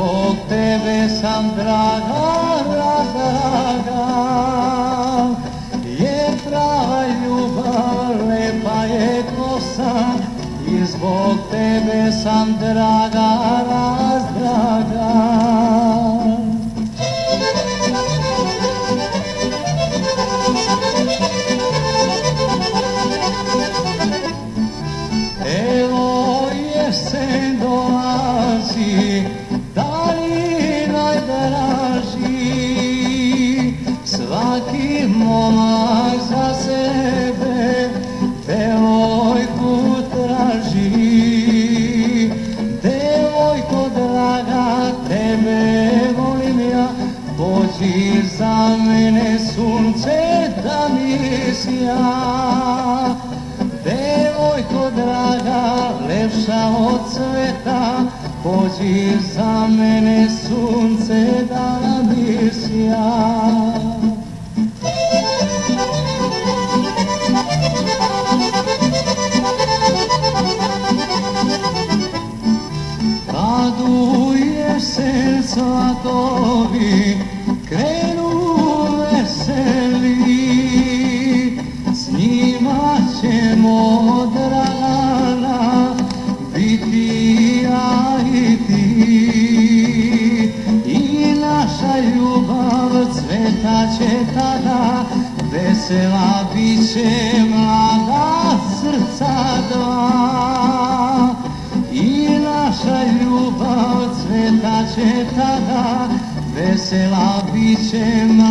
zbog tebe sam draga, draga. Je prava ljubav, lepa je ko san, i zbog tebe sam draga, razdraga. Evo jesen dolazi, dani najdraži, svaki momak za sebe devojku traži. Devojko draga, tebe volim ja, pođi za mene sunce da mi sja. Devojko draga, lepša od sveta, pođi za mene sunce da mi sja. Kad u jesen cvatovi krenu veseli, s njima ćemo Dragana biti ja i ti. I naša ljubav cvetaće tada, vesela bit će mlada srca dva. I naša ljubav cvetaće tada, vesela bit će mlada